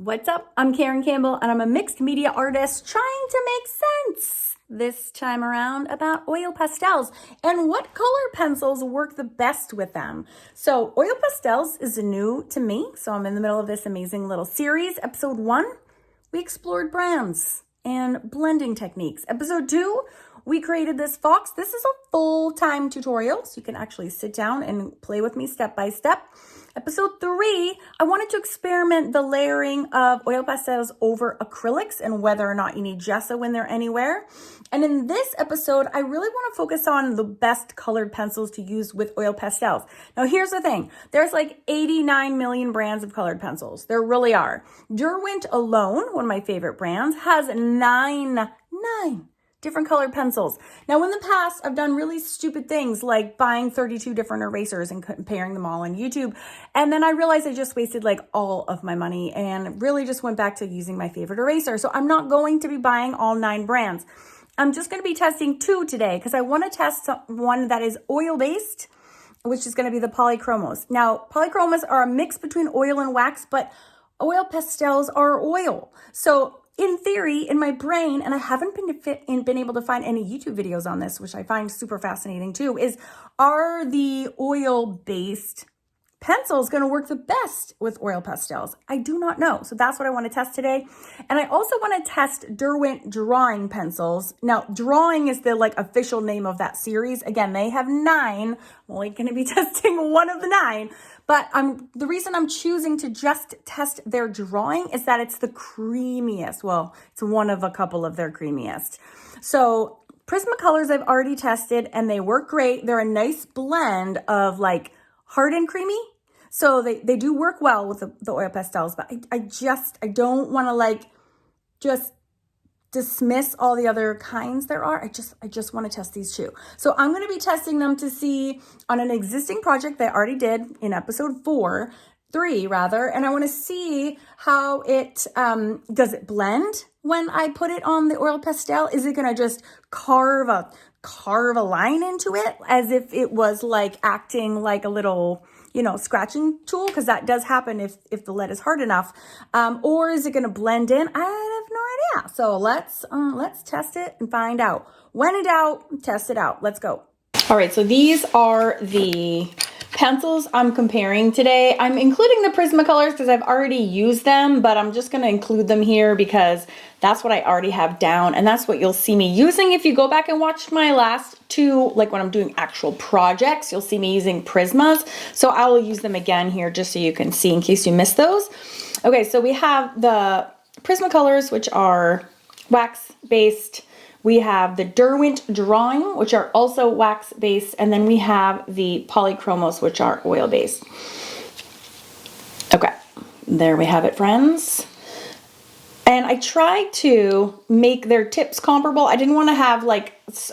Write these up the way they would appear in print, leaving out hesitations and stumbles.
What's up? I'm Karen Campbell and I'm a mixed media artist trying to make sense this time around about oil pastels and what color pencils work the best with them. So oil pastels is new to me, so I'm in the middle of this amazing little series. Episode 1, we explored brands and blending techniques. Episode 2, we created this fox. This is a full-time tutorial, so you can actually sit down and play with me step by step. Episode 3, I wanted to experiment the layering of oil pastels over acrylics and whether or not you need gesso in there anywhere. And in this episode, I really want to focus on the best colored pencils to use with oil pastels. Now, here's the thing. There's like 89 million brands of colored pencils. There really are. Derwent alone, one of my favorite brands, has nine different colored pencils. Now, in the past, I've done really stupid things like buying 32 different erasers and comparing them all on YouTube. And then I realized I just wasted like all of my money and really just went back to using my favorite eraser. So I'm not going to be buying all 9 brands. I'm just going to be testing 2 today because I want to test one that is oil-based, which is going to be the Polychromos. Now, Polychromos are a mix between oil and wax, but oil pastels are oil. So in theory, in my brain, and I haven't been able to find any YouTube videos on this, which I find super fascinating too, are the oil-based pencils going to work the best with oil pastels? I do not know. So that's what I want to test today. And I also want to test Derwent Drawing pencils. Now, drawing is the official name of that series. Again, they have 9. I'm only going to be testing one of the 9. But the reason I'm choosing to just test their drawing is that it's the creamiest. Well, it's one of a couple of their creamiest. So Prismacolors I've already tested and they work great. They're a nice blend of hard and creamy. So they do work well with the oil pastels, but I don't want to just dismiss all the other kinds there are. I just want to test these 2. So I'm going to be testing them to see on an existing project that I already did in episode 3 rather, and I want to see how it does it blend when I put it on the oil pastel. Is it going to just carve a line into it as if it was acting like a little scratching tool, because that does happen if the lead is hard enough, or is it going to blend in? I have no idea. So let's test it and find out. When in doubt, test it out. Let's go. All right, so these are the pencils I'm comparing today. I'm including the Prismacolors because I've already used them, but I'm just going to include them here because that's what I already have down, and that's what you'll see me using. If you go back and watch my last 2, when I'm doing actual projects, you'll see me using Prismas. So I will use them again here just so you can see in case you missed those. Okay, so we have the Prismacolors, which are wax-based. We have the Derwent Drawing, which are also wax-based, and then we have the Polychromos, which are oil-based. Okay, there we have it, friends. And I tried to make their tips comparable. I didn't want to have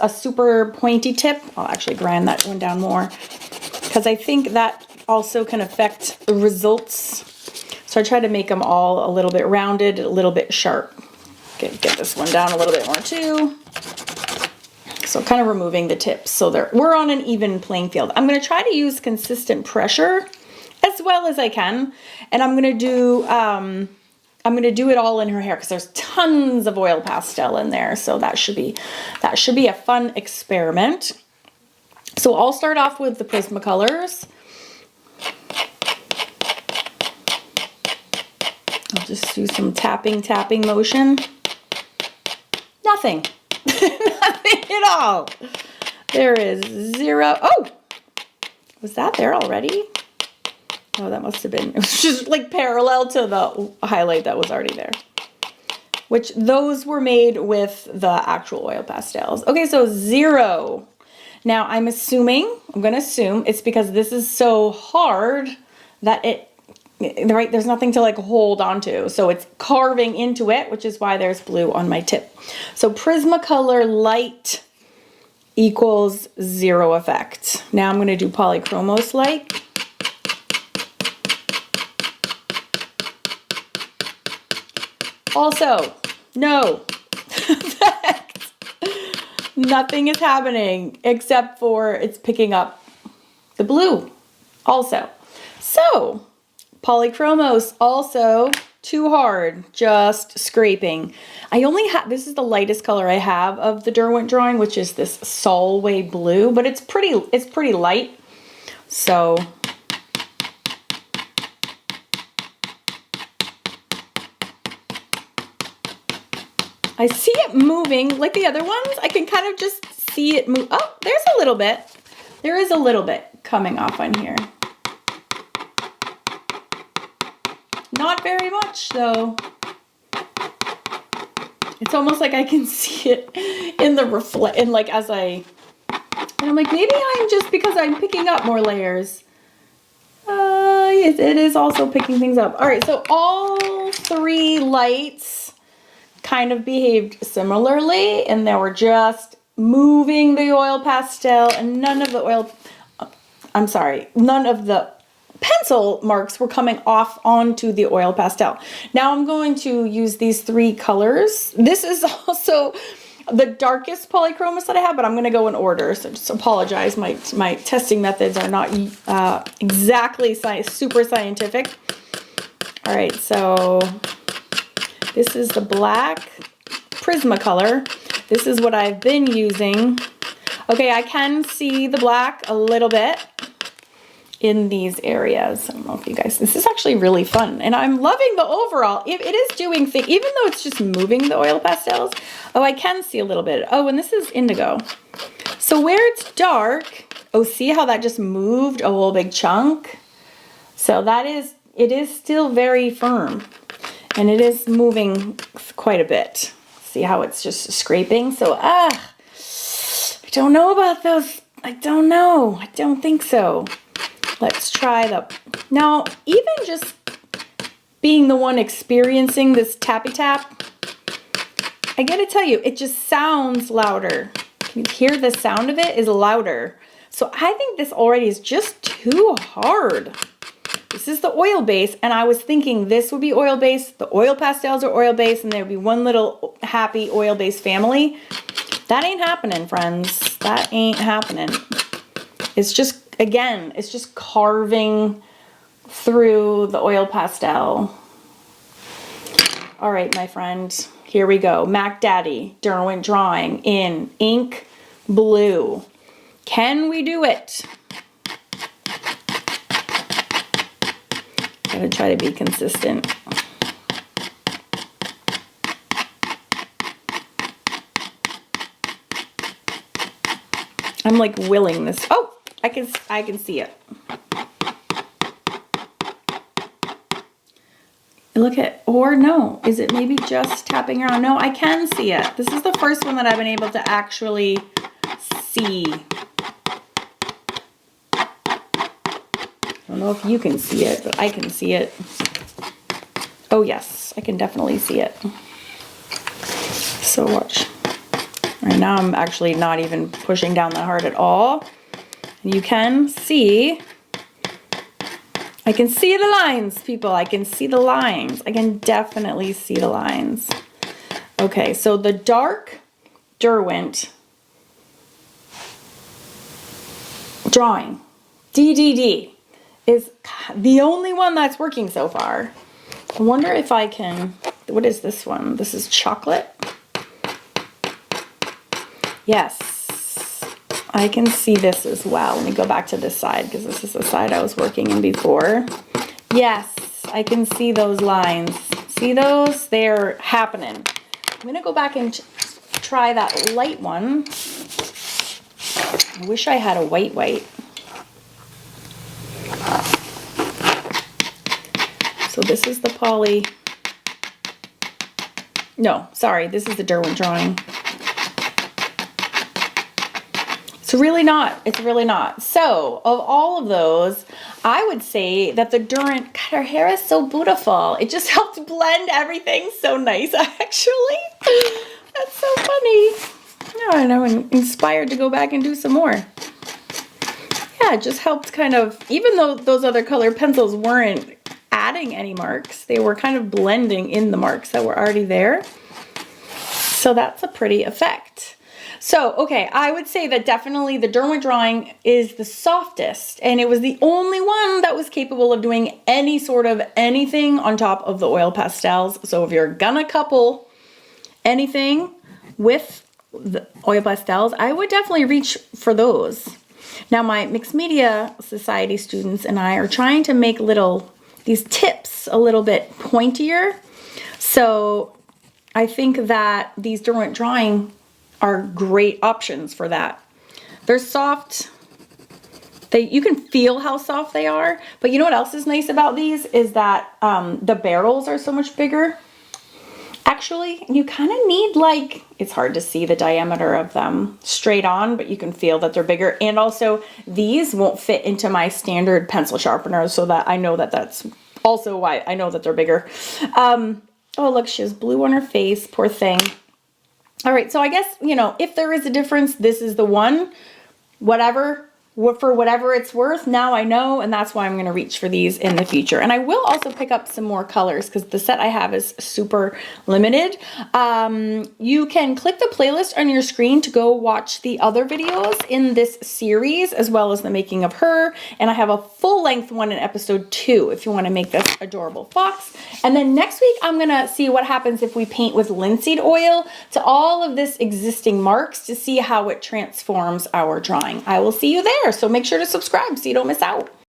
a super pointy tip. I'll actually grind that one down more because I think that also can affect the results. So I try to make them all a little bit rounded, a little bit sharp. Get this one down a little bit more too. So kind of removing the tips so we're on an even playing field. I'm going to try to use consistent pressure as well as I can, and I'm going to do it all in her hair because there's tons of oil pastel in there. So that should be a fun experiment. So I'll start off with the Prismacolors. I'll just do some tapping motion. Nothing. Nothing at all. There is 0. Oh, was that there already? Oh, that must have been, it was just parallel to the highlight that was already there, which those were made with the actual oil pastels. Okay, so 0. Now I'm going to assume it's because this is so hard that there's nothing to hold onto. So it's carving into it, which is why there's blue on my tip. So Prismacolor light equals 0 effect. Now I'm going to do Polychromos light. Also, no effect. Nothing is happening except for it's picking up the blue also. So Polychromos also too hard, just scraping. I only have, this is the lightest color I have of the Derwent drawing, which is this Solway blue, but it's pretty light. So I see it moving like the other ones. I can kind of just see it move. Oh, there's a little bit. There is a little bit coming off on here. Not very much though. It's almost like I can see it in the reflect, and like as and I'm like, maybe I'm just because I'm picking up more layers. It is also picking things up. All right, so all three lights kind of behaved similarly, and they were just moving the oil pastel, and none of the pencil marks were coming off onto the oil pastel. Now I'm going to use these three colors. This is also the darkest polychromos that I have, but I'm going to go in order. So just apologize. My testing methods are not exactly super scientific. All right, so this is the black Prismacolor. This is what I've been using. Okay, I can see the black a little bit in these areas. I don't know if you guys, this is actually really fun, and I'm loving the overall. It is doing things, even though it's just moving the oil pastels. Oh, I can see a little bit. Oh, and this is indigo. So where it's dark, oh, see how that just moved a whole big chunk? So it is still very firm, and it is moving quite a bit. See how it's just scraping? So, I don't know about those. I don't know. I don't think so. Let's try now, even just being the one experiencing this tappy tap, I gotta tell you, it just sounds louder. Can you hear the sound of it is louder? So I think this already is just too hard. This is the oil base, and I was thinking this would be oil base, the oil pastels are oil base, and there would be one little happy oil base family. That ain't happening, friends. That ain't happening. It's just, again, it's just carving through the oil pastel. All right, my friend, here we go. Mac Daddy, Derwent Drawing in ink blue. Can we do it? Gotta try to be consistent. I'm like willing this. Oh, I can see it. Look at, or no, is it maybe just tapping around? No, I can see it. This is the first one that I've been able to actually see. I don't know if you can see it, but I can see it. Oh yes, I can definitely see it. So watch. Right now I'm actually not even pushing down that hard at all. You can see, I can see the lines, people. I can see the lines. I can definitely see the lines. Okay, so the dark Derwent drawing, DDD, is the only one that's working so far. I wonder if I can, what is this one? This is chocolate. Yes, I can see this as well. Let me go back to this side because this is the side I was working in before. Yes, I can see those lines. See those? They're happening. I'm going to go back and try that light one. I wish I had a white. So this is the poly. No, sorry, this is the Derwent Drawing. It's really not. It's really not. So, of all of those, I would say that the Derwent, God, her hair is so beautiful. It just helped blend everything so nice, actually. That's so funny. Yeah, and I'm inspired to go back and do some more. Yeah, it just helped kind of, even though those other colored pencils weren't adding any marks, they were kind of blending in the marks that were already there. So that's a pretty effect. So, okay, I would say that definitely the Derwent Drawing is the softest, and it was the only one that was capable of doing any sort of anything on top of the Oil Pastels. So if you're gonna couple anything with the Oil Pastels, I would definitely reach for those. Now my Mixed Media Society students and I are trying to make these tips a little bit pointier. So I think that these Derwent Drawing are great options for that. They're soft. You can feel how soft they are, but you know what else is nice about these is that the barrels are so much bigger. Actually, you kind of need it's hard to see the diameter of them straight on, but you can feel that they're bigger. And also these won't fit into my standard pencil sharpeners, so that I know that that's also why I know that they're bigger. Oh, look, she has blue on her face, poor thing. All right, so I guess, if there is a difference, this is the one, for whatever it's worth. Now I know, and that's why I'm going to reach for these in the future. And I will also pick up some more colors because the set I have is super limited. You can click the playlist on your screen to go watch the other videos in this series, as well as the making of her. And I have a full-length one in episode 2 if you want to make this adorable fox. And then next week, I'm going to see what happens if we paint with linseed oil to all of this existing marks to see how it transforms our drawing. I will see you there. So make sure to subscribe so you don't miss out.